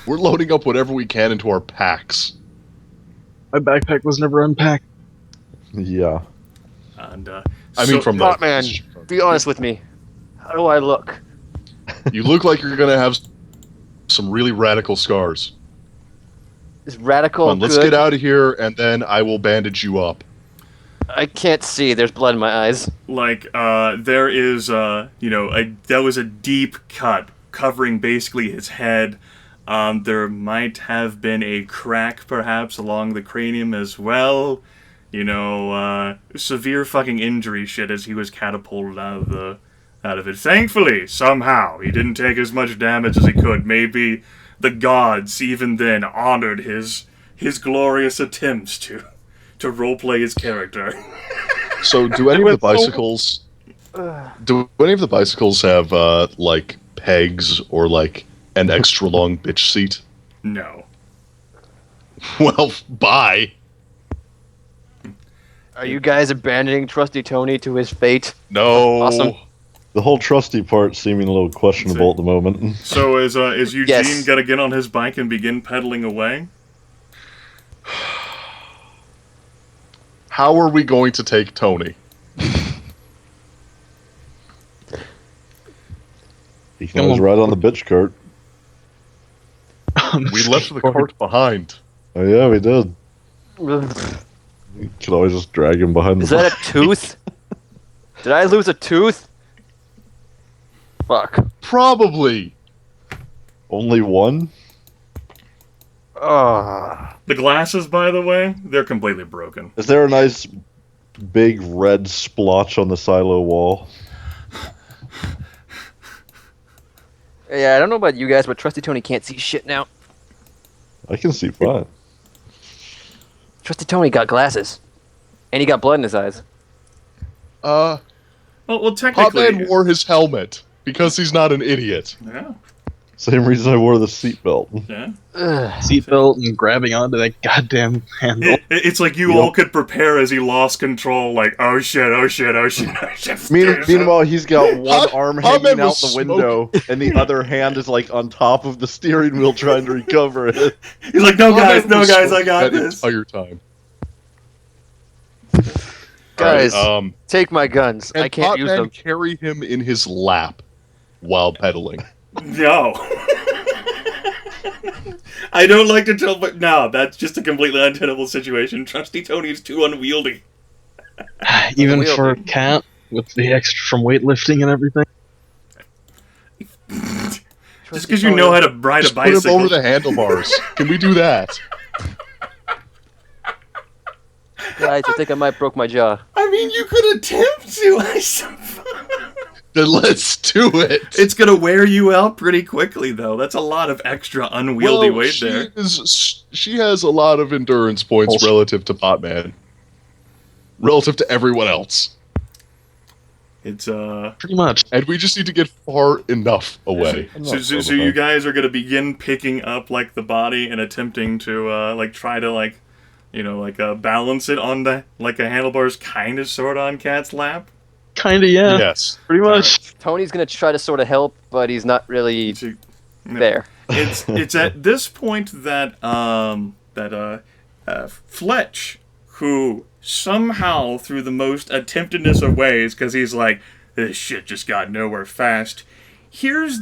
We're loading up whatever we can into our packs. My backpack was never unpacked. Yeah. And I mean, from the Potman, be honest with me. How do I look? You look like you're gonna have some really radical scars. Is radical Come on, let's good? get out of here, and then I will bandage you up. I can't see. There's blood in my eyes. like there is that was a deep cut covering basically his head. There might have been a crack perhaps along the cranium as well. Severe fucking injury shit as he was catapulted out of it. Thankfully, somehow, he didn't take as much damage as he could. Maybe the gods even then honored his glorious attempts to roleplay his character. So, do any of the bicycles? Do any of the bicycles have like pegs or like an extra long bitch seat? No. Well, bye. Are you guys abandoning Trusty Tony to his fate? No. Awesome. The whole trusty part seeming a little questionable at the moment. So is Eugene Yes. gonna get on his bike and begin pedaling away? How are we going to take Tony? He can always ride on the bitch cart. We left the cart behind. Oh yeah, we did. You could always just drag him behind Is the that a tooth? Did I lose a tooth? Fuck. Probably. Only one? The glasses, by the way, they're completely broken. Is there a nice big red splotch on the silo wall? Yeah, I don't know about you guys, but Trusty Tony can't see shit now. I can see fine. Trusty Tony got glasses. And he got blood in his eyes. Well, technically, Potman wore his helmet because he's not an idiot. yeah, Same reason I wore the seatbelt. yeah. Seatbelt and grabbing onto that goddamn handle. It's like you all could prepare as he lost control. Like, oh shit, oh shit, oh shit, oh shit. Meanwhile, he's got one arm Potman hanging out was the window, and the other hand is like on top of the steering wheel trying to recover it. He's like, no guys, Potman was I got that this. entire time. Guys, Alright, take my guns. and I can't use Potman them. carry him in his lap while pedaling. No. I don't like to tell, but no, that's just a completely untenable situation. Trusty Tony is too unwieldy. Even for a cat with the extra from weightlifting and everything. Just because you know how to ride Just a put him bicycle. over the handlebars. Can we do that? Guys, I think I might broke my jaw. I mean, you could attempt to, I suppose. Then let's do it. It's gonna wear you out pretty quickly, though. That's a lot of extra unwieldy weight there. She has a lot of endurance points relative to Potman. Relative to everyone else. It's Pretty much. And we just need to get far enough away. So you guys are gonna begin picking up like the body and attempting to try to balance it on the like a handlebars kind of sort of on Cat's lap. Kinda, yeah. Yes. Pretty much. Tony's gonna try to sort of help, but he's not really So- there. It's at this point that Fletch, who somehow through the most attemptedness of ways, because he's like, this shit just got nowhere fast. Here's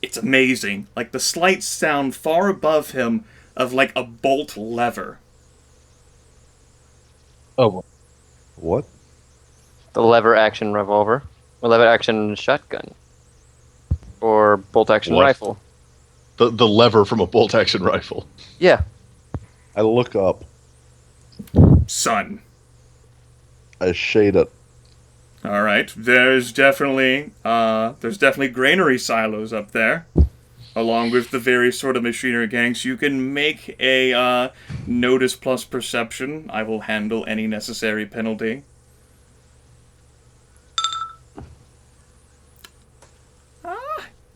it's amazing, like the slight sound far above him of like a bolt lever. Oh, What? The lever action revolver, or lever action shotgun, or bolt action What? rifle. The lever from a bolt action rifle. Yeah. I look up. Son. I shade it. All right, there's definitely granary silos up there, along with the various sort of machinery gangs. You can make a notice plus perception. I will handle any necessary penalty.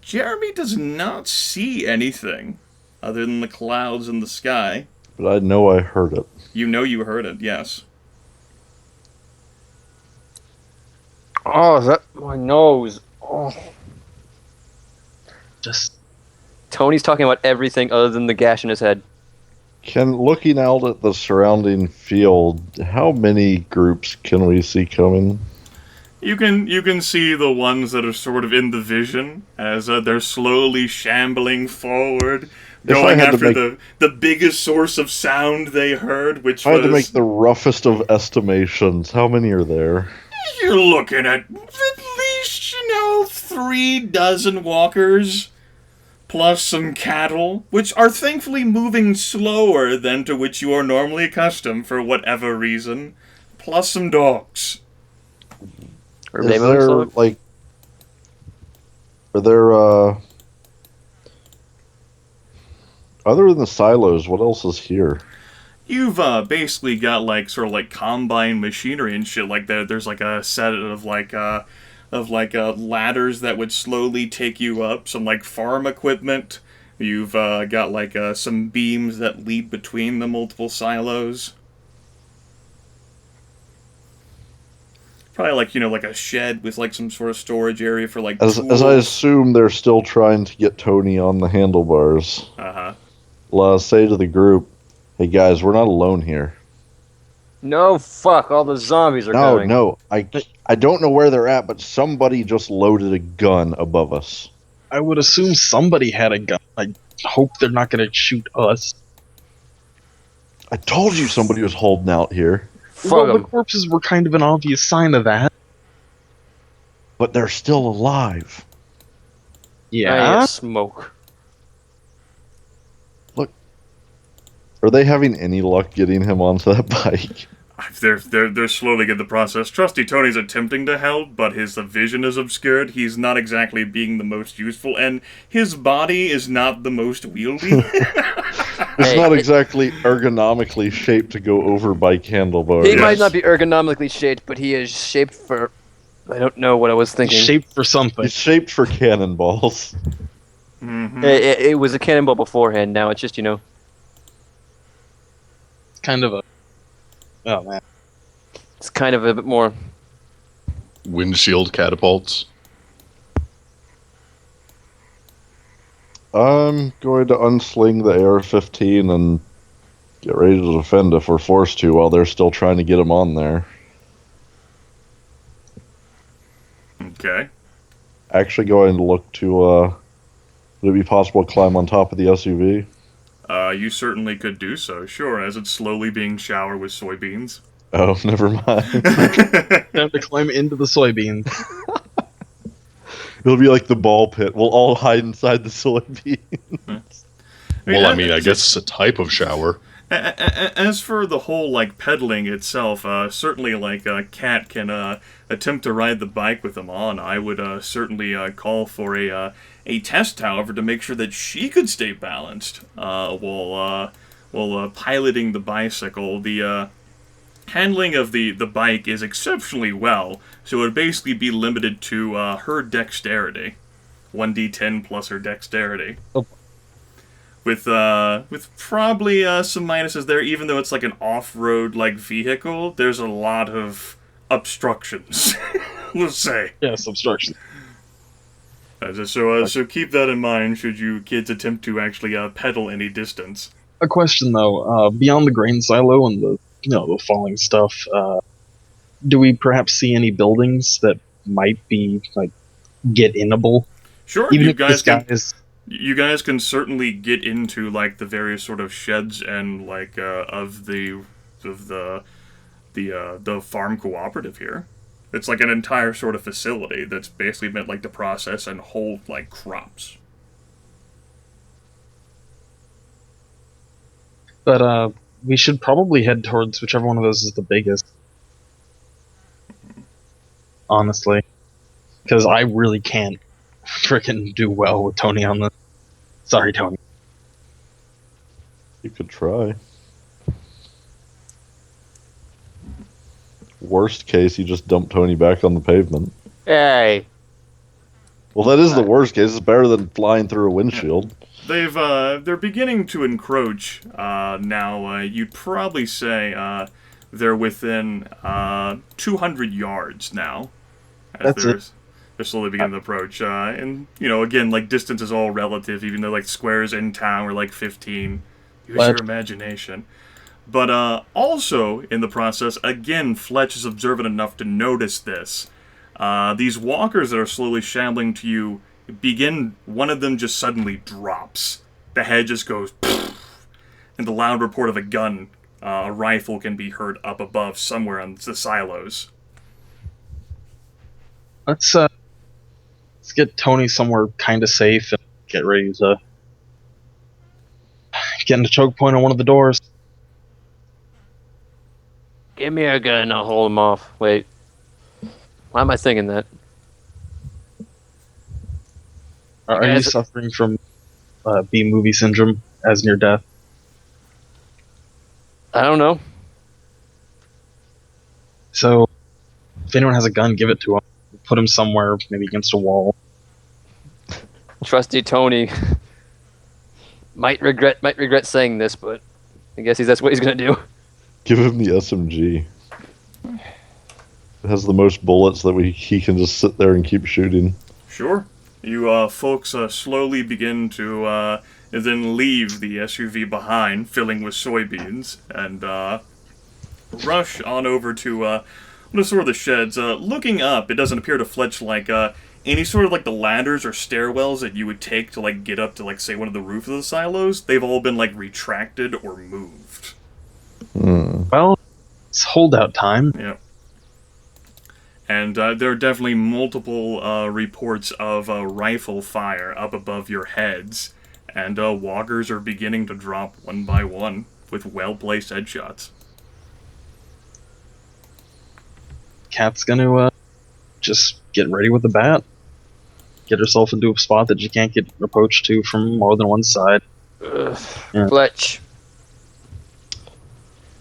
Jeremy does not see anything other than the clouds in the sky. But I know I heard it. You know you heard it, yes. Oh, is that my nose? Oh. just Tony's talking about everything other than the gash in his head. Looking out at the surrounding field, how many groups can we see coming? You can see the ones that are sort of in the vision as they're slowly shambling forward, going after the biggest source of sound they heard, which I had was... to make the roughest of estimations. How many are there? You're looking at least, 3 walkers, plus some cattle, which are thankfully moving slower than to which you are normally accustomed for whatever reason, plus some dogs. Or Is maybe there, like... Are there, other than the silos, what else is here? You've basically got sort of combine machinery and shit like that. There's a set of ladders that would slowly take you up. Some farm equipment. You've got some beams that lead between the multiple silos. Probably a shed with some sort of storage area for As I assume they're still trying to get Tony on the handlebars. I'll say to the group, hey guys, we're not alone here. No, fuck, all the zombies are coming. No, I don't know where they're at, but somebody just loaded a gun above us. I would assume somebody had a gun. I hope they're not going to shoot us. I told you somebody was holding out here. Well, the corpses were kind of an obvious sign of that. But they're still alive. Yeah? Smoke. Look. Are they having any luck getting him onto that bike? They're slowly getting the process. Trusty Tony's attempting to help, but his vision is obscured. He's not exactly being the most useful, and his body is not the most wieldy. It's not exactly ergonomically shaped to go over bike handlebars. He might not be ergonomically shaped, but he is shaped for... I don't know what I was thinking. Shaped for something. He's shaped for cannonballs. Mm-hmm. It was a cannonball beforehand, now it's just, Kind of a... Oh, man. It's kind of a bit more... Windshield catapults. I'm going to unsling the AR-15 and get ready to defend if we're forced to while they're still trying to get him on there. Okay. Actually going to look to, would it be possible to climb on top of the SUV? You certainly could do so, sure, as it's slowly being showered with soybeans. Oh, never mind. Time to climb into the soybeans. It'll be like the ball pit. We'll all hide inside the soybeans. Well, I guess it's a type of shower. As for the whole, pedaling itself, certainly, Kat can attempt to ride the bike with him on. I would certainly call for a test, however, to make sure that she could stay balanced while piloting the bicycle. The handling of the bike is exceptionally well, so it would basically be limited to her dexterity. 1d10 plus her dexterity. Oh. With probably some minuses there, even though it's an off-road vehicle, there's a lot of obstructions, let's say. Yes, obstructions. So keep that in mind should you kids attempt to actually pedal any distance. A question though, beyond the grain silo and the falling stuff, do we perhaps see any buildings that might be get-inable? Sure, even if you guys can certainly get into the various sort of sheds and of the farm cooperative here. It's an entire sort of facility that's basically meant to process and hold crops. But we should probably head towards whichever one of those is the biggest. Honestly. Because I really can't frickin' do well with Tony on this. Sorry, Tony. You could try. Worst case, you just dump Tony back on the pavement. Hey! Well, that is the worst case. It's better than flying through a windshield. They're beginning to encroach now. You'd probably say they're within 200 yards now. That's it. They're slowly beginning to approach. And, you know, again, like, distance is all relative, even though, like, squares in town were, like, 15. Use your imagination. But also, in the process, again, Fletch is observant enough to notice this. These walkers that are slowly shambling to you begin, one of them just suddenly drops. The head just goes, and the loud report of a gun, a rifle can be heard up above somewhere on the silos. Let's get Tony somewhere kind of safe and get ready to get in a choke point on one of the doors. Give me a gun, I'll hold him off. Wait. Why am I thinking that? Are you suffering from B-movie syndrome as near death? I don't know. So, if anyone has a gun, give it to him. Put him somewhere, maybe against a wall. Trusty Tony might regret saying this, but I guess that's what he's gonna do. Give him the SMG. It has the most bullets that he can just sit there and keep shooting. Sure. You folks slowly begin to then leave the SUV behind, filling with soybeans, and rush on over to sort of the sheds. Looking up, it doesn't appear to Fletch like any sort of like the ladders or stairwells that you would take to like get up to like say one of the roofs of the silos. They've all been like retracted or moved. Well, it's holdout time. Yeah. And there are definitely multiple reports of rifle fire up above your heads, and walkers are beginning to drop one by one with well-placed headshots. Kat's gonna just get ready with the bat. Get herself into a spot that she can't get approached to from more than one side. Yeah. Fletch,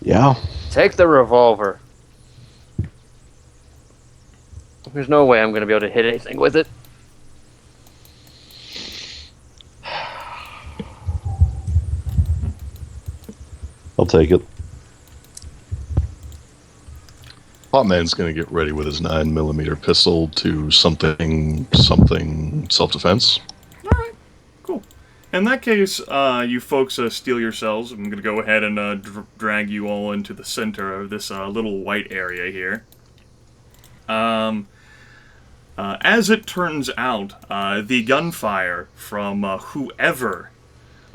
Yeah. take the revolver. There's no way I'm going to be able to hit anything with it. I'll take it. Potman's going to get ready with his 9mm pistol to something self-defense. Alright, cool. In that case, you folks steal yourselves. I'm going to go ahead and drag you all into the center of this little white area here. As it turns out, the gunfire from whoever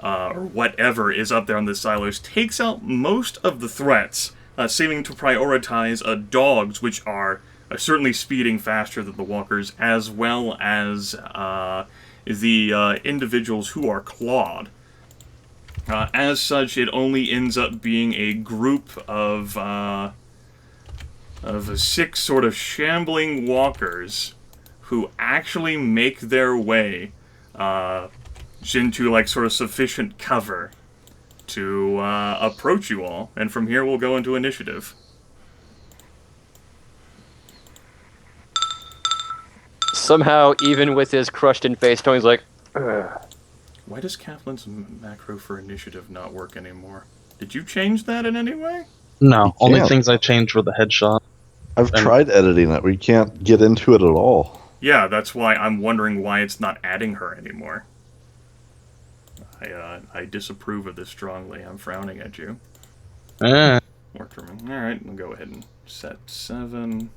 or whatever is up there on the silos takes out most of the threats, seeming to prioritize dogs, which are certainly speeding faster than the walkers, as well as the individuals who are clawed. As such, it only ends up being a group of 6 sort of shambling walkers who actually make their way into like sort of sufficient cover to approach you all, and from here we'll go into initiative. Somehow, even with his crushed-in face, Tony's like, ugh. Why does Kathlyn's macro for initiative not work anymore? Did you change that in any way? No, only can't. things I changed were the headshot. I've tried editing it. We can't get into it at all. Yeah, that's why I'm wondering why it's not adding her anymore. I disapprove of this strongly. I'm frowning at you. Worked for me. Alright, we'll go ahead and set 7.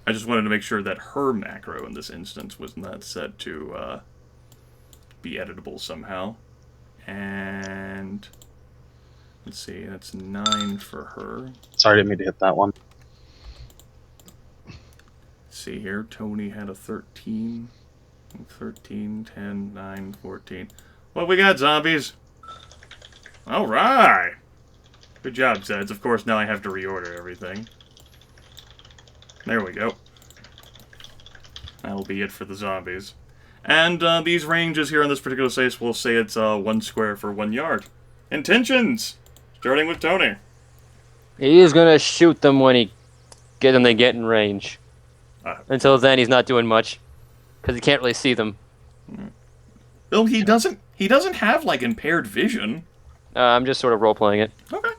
I just wanted to make sure that her macro in this instance was not set to be editable somehow. And let's see, that's 9 for her. Sorry, I didn't mean to hit that one. See here, Tony had a 13, 13, 10, 9, 14. What we got, zombies? Alright! Good job, Zeds. Of course, now I have to reorder everything. There we go. That'll be it for the zombies. And these ranges here in this particular case, we'll say it's 1 square for 1 yard. Intentions! Starting with Tony. He is going to shoot them when they get in range. Until then, he's not doing much, because he can't really see them. Well, he doesn't have, like, impaired vision. I'm just sort of role-playing it. Okay.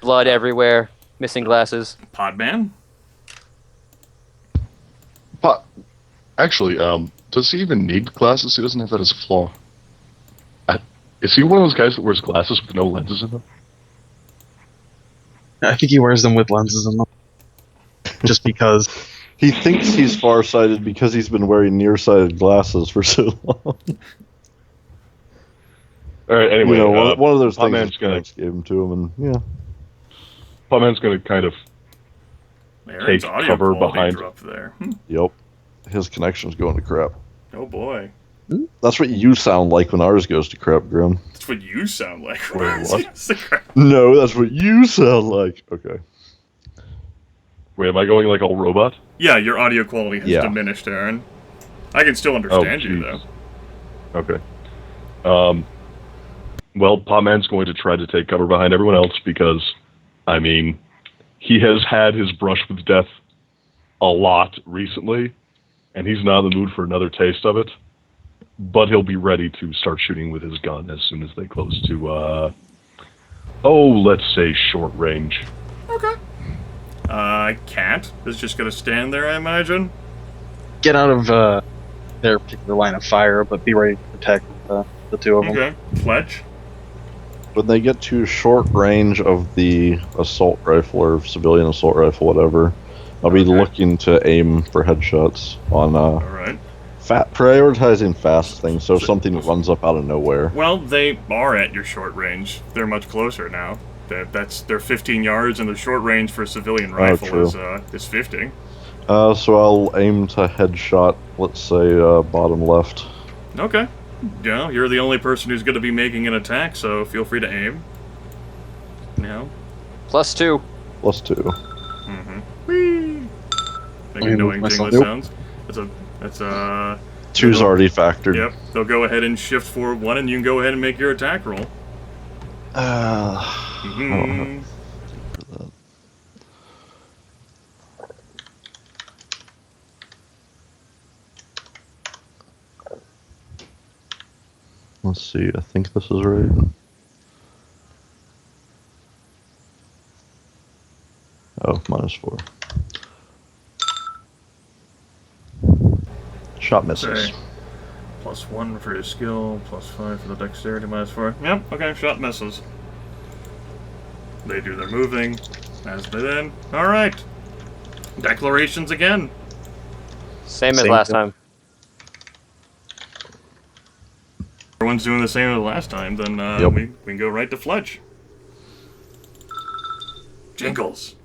Blood everywhere, missing glasses. Podman. But actually, does he even need glasses? He doesn't have that as a flaw. Is he one of those guys that wears glasses with no lenses in them? I think he wears them with lenses in them. Just because. He thinks he's farsighted because he's been wearing nearsighted glasses for so long. All right. Anyway, one of those things Potman's his parents gave him to him, and yeah. Potman's gonna kind of Aaron's take audio cover quality behind. dropped there. Yep. His connection's going to crap. Oh boy. That's what you sound like when ours goes to crap, Grim. That's what you sound like. Wait, what? No, that's what you sound like. Okay. Wait, am I going like all robot? Yeah, your audio quality has diminished, Aaron. I can still understand you, though. Okay. Well, Potman's going to try to take cover behind everyone else because, I mean, he has had his brush with death a lot recently, and he's not in the mood for another taste of it. But he'll be ready to start shooting with his gun as soon as they close to, let's say short range. Okay. Cat is just gonna stand there, I imagine. Get out of their particular line of fire, but be ready to protect the two of them. Okay. Fletch. When they get to short range of the assault rifle or civilian assault rifle, whatever, I'll be looking to aim for headshots on All right. prioritizing fast things, so if something runs up out of nowhere. Well, they are at your short range. They're much closer now. They're 15 yards, and the short range for a civilian rifle is 50. So I'll aim to headshot, let's say, bottom left. Okay. Yeah, you're the only person who's going to be making an attack, so feel free to aim. No. +2. +2. Mm-hmm. Whee! Make a knowing jingling sounds. That's a... Two's already factored. Yep. They'll go ahead and shift forward 1, and you can go ahead and make your attack roll. Mm-hmm. Let's see, I think this is right. Oh, -4. Shot misses. Okay. +1 for your skill, +5 for the dexterity, -4. Yep, okay, shot misses. They do their moving, as they then. Alright. Declarations again. Same as last time. Everyone's doing the same as last time, then we can go right to Fletch. Jingles.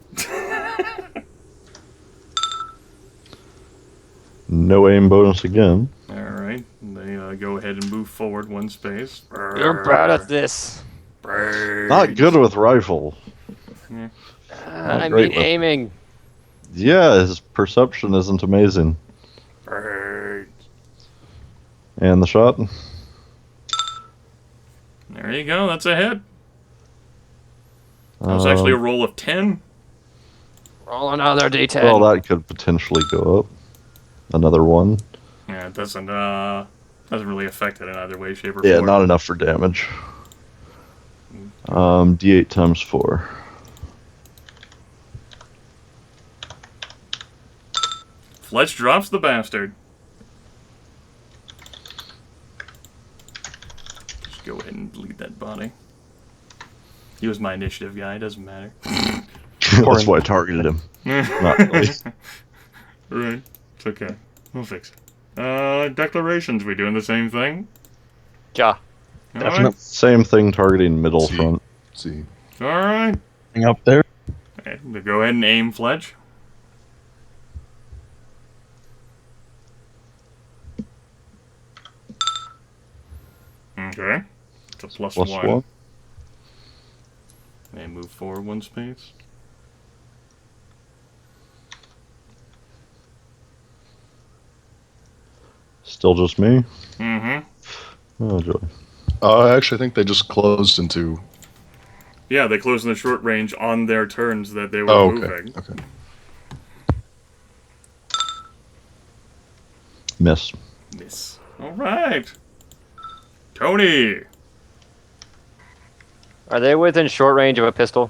No aim bonus again. Alright, they go ahead and move forward 1 space. You're bad at this. Not good with rifle. I mean aiming. Yeah, his perception isn't amazing. Bird. And the shot. There you go, that's a hit. That was actually a roll of 10. Roll another D10. Well, that could potentially go up. Another 1. Yeah, it doesn't really affect it in either way, shape, or Yeah, form. not enough for damage. D8 times 4. Fletch drops the bastard. Just go ahead and delete that body. He was my initiative guy, doesn't matter. That's why I targeted him. Not really. Right. It's okay. We'll fix it. Declarations, we doing the same thing? Ja. Alright. Same thing, targeting middle See. front. See. Alright. Up there. Go ahead and aim, Fletch. Okay. It's a plus Plus one. 1. And move forward 1 space. Still just me? Mm-hmm. Oh, joy. Actually, I think they just closed into... Yeah, they closed in the short range on their turns that they were okay. moving. Okay. Miss. Miss. Alright. Tony! Are they within short range of a pistol?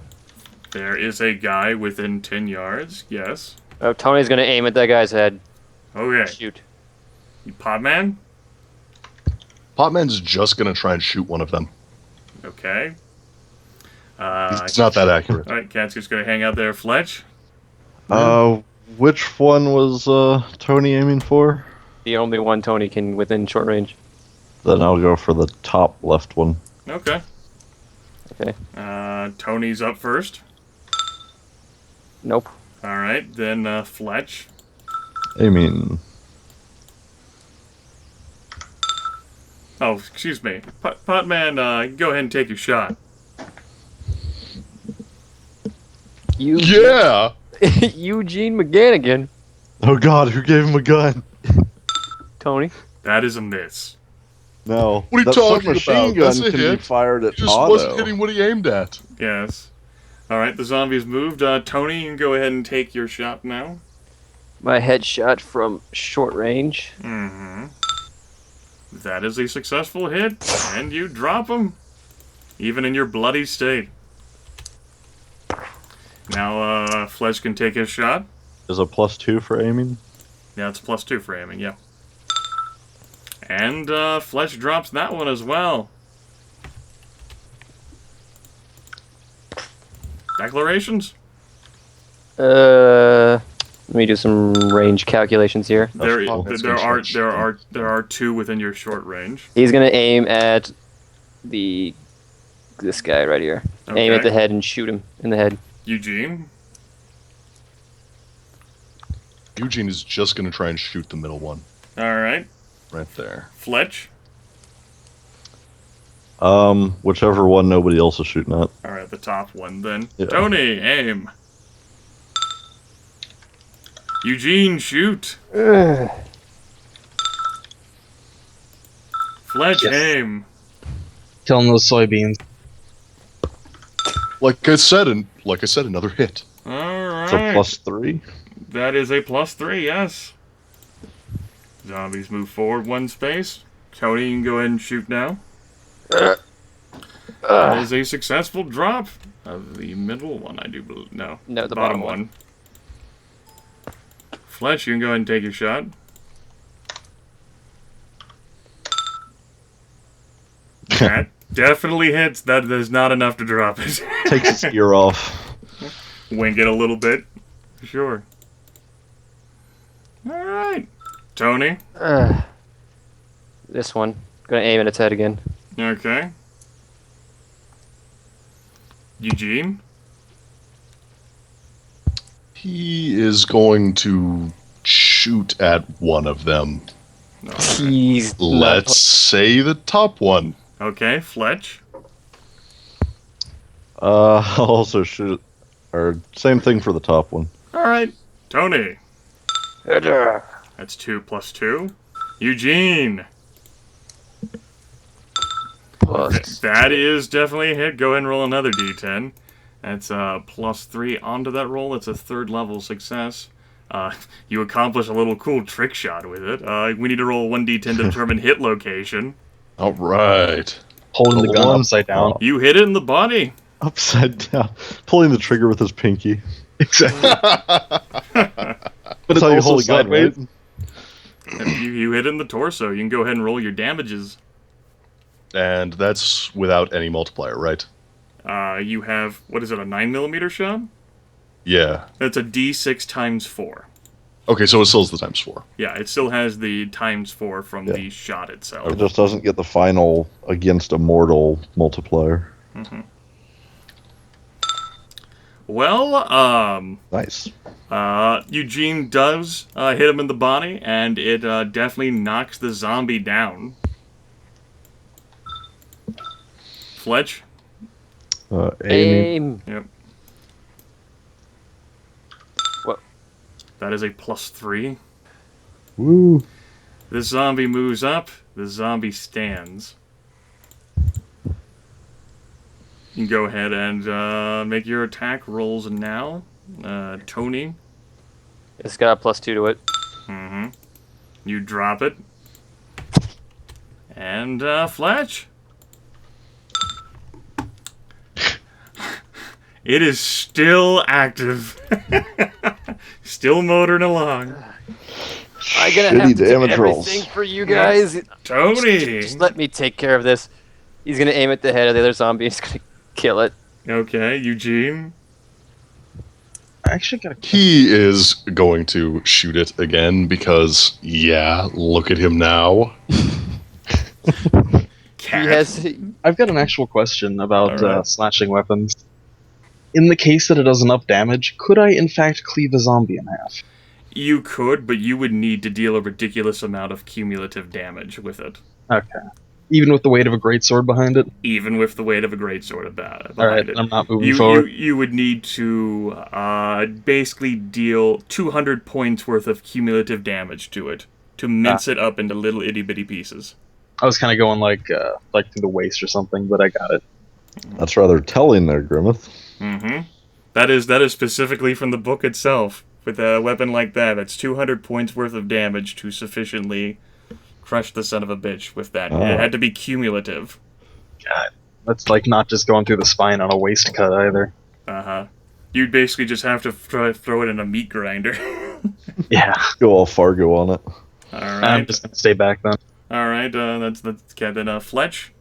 There is a guy within 10 yards, yes. Oh, Tony's gonna aim at that guy's head. Okay. Shoot. You Potman? Potman's just going to try and shoot one of them. Okay. It's not that accurate. Alright, Cat's just gonna hang out there. Fletch? Which one was Tony aiming for? The only one Tony can within short range. Then I'll go for the top left one. Okay. Okay. Tony's up first. Nope. Alright, then Fletch. Aiming. Oh, excuse me. Potman, go ahead and take your shot. Yeah! Eugene MacGannigan. Oh God, who gave him a gun? Tony. That is a miss. No. What are you that talking submachine about? gun That's a can hit. be fired at He just auto. wasn't hitting what he aimed at. Yes. Alright, the zombies moved. Tony, you can go ahead and take your shot now. My headshot from short range. Mm-hmm. That is a successful hit, and you drop him. Even in your bloody state. Now, Fletch can take his shot. Is a +2 for aiming? Yeah, it's +2 for aiming, yeah. And, Fletch drops that one as well. Declarations? Let me do some range calculations here. There That's are 2 within your short range. He's gonna aim at this guy right here. Aim at Okay. the head and shoot him in the head. Eugene? Eugene is just going to try and shoot the middle one. Alright. Right there. Fletch? Whichever one nobody else is shooting at. Alright, the top one then. Yeah. Tony, aim. Eugene, shoot. Fletch, Yes. aim. Killing those soybeans. Like I said, another hit. It's a Alright. +3. That is a +3, yes. Zombies move forward 1 space. Tony, you can go ahead and shoot now. That is a successful drop of the middle one, I do believe. No, No, the bottom one. Fletch, you can go ahead and take your shot. That definitely hits. That is not enough to drop it. Takes its ear off. Wink it a little bit. Sure. Alright. Tony. This one. Gonna aim at its head again. Okay. Eugene. He is going to shoot at one of them. He's Let's say the top one. Okay, Fletch. I'll also shoot. Or same thing for the top one. Alright. Tony. That's 2 + 2. Eugene. That is definitely a hit. Go ahead and roll another d10. That's +3 onto that roll. It's a 3rd level success. You accomplish a little cool trick shot with it. We need to roll 1d10 to determine hit location. All right. Holding the gun One. upside down. You hit it in the body. Upside down. Pulling the trigger with his pinky. Exactly. That's how you hold a gun, right? You hit it in the torso. You can go ahead and roll your damages. And that's without any multiplier, right? You have, what is it, a 9mm shot? Yeah. That's a d6 times 4. Okay, so it still is the ×4. Yeah, it still has the ×4 from Yeah. the shot itself. It just doesn't get the final against a mortal multiplier. Well, Nice. Eugene does hit him in the body, and it definitely knocks the zombie down. Fletch? Aiming. Aim. Yep. What? That is a +3. Woo. The zombie moves up. The zombie stands. You can go ahead and make your attack rolls now. Tony. It's got a +2 to it. Mm-hmm. You drop it. And Fletch. It is still active. Still motoring along. I'm gonna have to Shitty do damage rolls. everything for you guys. Tony! Just let me take care of this. He's gonna aim at the head of the other zombie. He's gonna kill it. Okay, Eugene. I actually got a He is going to shoot it again because, yeah, look at him now. Cat. I've got an actual question about Alright. slashing weapons. In the case that it does enough damage, could I in fact cleave a zombie in half? You could, but you would need to deal a ridiculous amount of cumulative damage with it. Okay. Even with the weight of a greatsword behind it? Even with the weight of a greatsword behind Alright, it. I'm not moving You forward. would need to basically deal 200 points worth of cumulative damage to it to mince it up into little itty bitty pieces. I was kind of going like through the waist or something, but I got it. That's rather telling there, Grimith. Mm-hmm. That is specifically from the book itself. With a weapon like that, that's 200 points worth of damage to sufficiently crush the son of a bitch with that. Oh. It had to be cumulative. God, that's like not just going through the spine on a waist cut either. Uh-huh. You'd basically just have to throw it in a meat grinder. Yeah, Go all Fargo on it. Alright. I'm just gonna stay back then. Alright, that's Captain Fletch.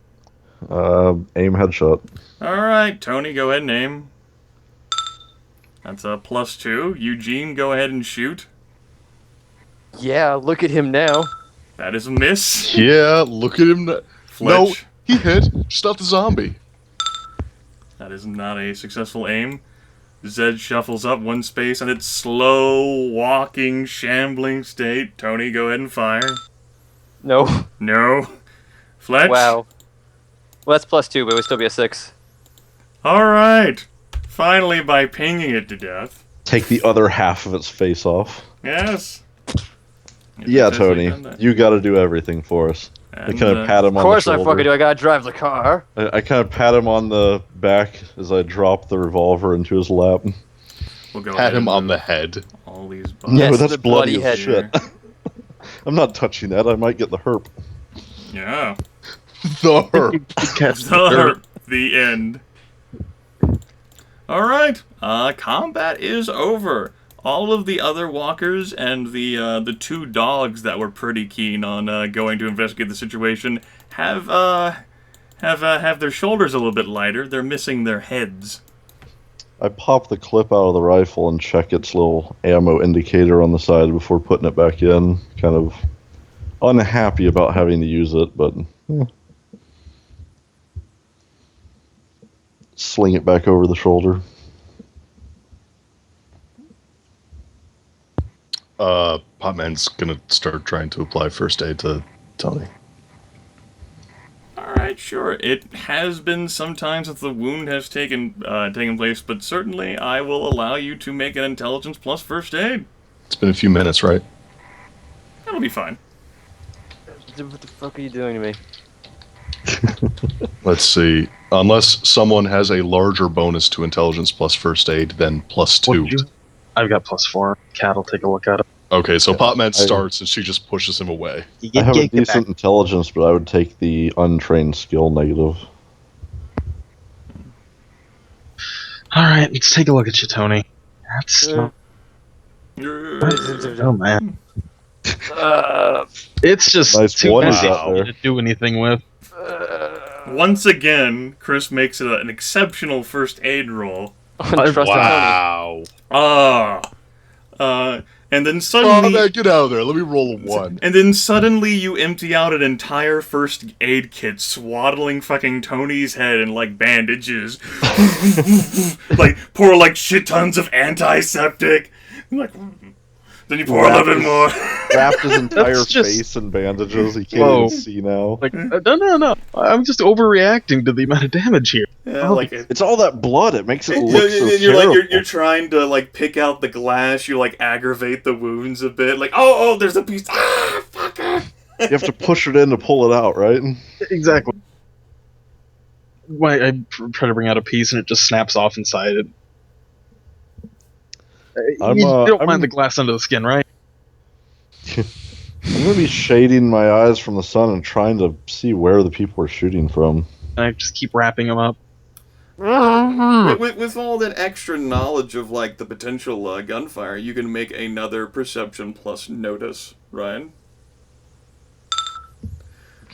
Aim headshot. Alright, Tony, go ahead and aim. That's a +2. Eugene, go ahead and shoot. Yeah, look at him now. That is a miss. Yeah, look at him. No, Fletch. he hit. Just not the zombie. That is not a successful aim. Zed shuffles up one space in its slow walking, shambling state. Tony, go ahead and fire. No. No. Fletch? Wow. Well, that's +2, but it would still be a 6. Alright. Finally, by pinging it to death. Take the other half of its face off. Yes. Yeah, It's actually Tony, done that. you gotta do everything for us. I And, kind of pat him Of on the course I shoulder. fucking do. I gotta drive the car. I kind of pat him on the back as I drop the revolver into his lap. We'll go Pat ahead him and on move the head. all these No, buttons. Yes, that's the bloody bloody as head. shit. I'm not touching that. I might get the herp. Yeah. The herp. The end. Alright, combat is over. All of the other walkers and the two dogs that were pretty keen on going to investigate the situation have their shoulders a little bit lighter. They're missing their heads. I pop the clip out of the rifle and check its little ammo indicator on the side before putting it back in. Kind of unhappy about having to use it, but sling it back over the shoulder. Potman's gonna start trying to apply first aid to Tony. Alright, sure. It has been some time since the wound has taken place, but certainly I will allow you to make an intelligence plus first aid. It's been a few minutes, right? That'll be fine. What the fuck are you doing to me? Let's see. Unless someone has a larger bonus to intelligence plus first aid than +2. I've got +4. Cat will take a look at it. Okay, so Potman I- starts and she just pushes him away. I have a Get back. decent intelligence, but I would take the untrained skill negative. Alright, let's take a look at you, Tony. That's Uh, oh man. Uh, It's just Nice too one busy out there. to do anything with. Once again, Chris makes it an exceptional first aid roll. Trust Tony. Wow. And then Oh, suddenly, man, get out of there. Let me roll a 1. and then suddenly you empty out an entire first aid kit, swaddling fucking Tony's head in like bandages, like pour like shit tons of antiseptic, like then you pour a little bit more. Wrapped his entire That's just- face in bandages. He can't Whoa. even see now. Like, no. I'm just overreacting to the amount of damage here. Yeah, like It's all that blood. It makes it look so you're terrible. like you're trying to like pick out the glass. You like aggravate the wounds a bit. Like oh, there's a piece. Ah, fucker. You have to push it in to pull it out, right? Exactly. Why I try to bring out a piece and it just snaps off inside it. I'm, You don't I'm- mind the glass under the skin, right? I'm gonna be shading my eyes from the sun and trying to see where the people are shooting from. And I just keep wrapping them up. With all that extra knowledge of like the potential gunfire, you can make another perception plus notice, Ryan.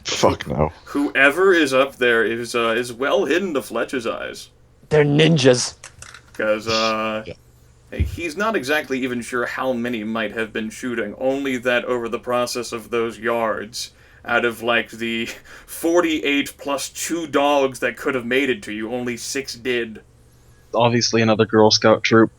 Fuck no. Whoever is up there is well hidden to Fletch's eyes. They're ninjas. Because he's not exactly even sure how many might have been shooting, only that over the process of those yards, out of like the 48 plus 2 dogs that could have made it to you, only 6 did. Obviously, another Girl Scout troop.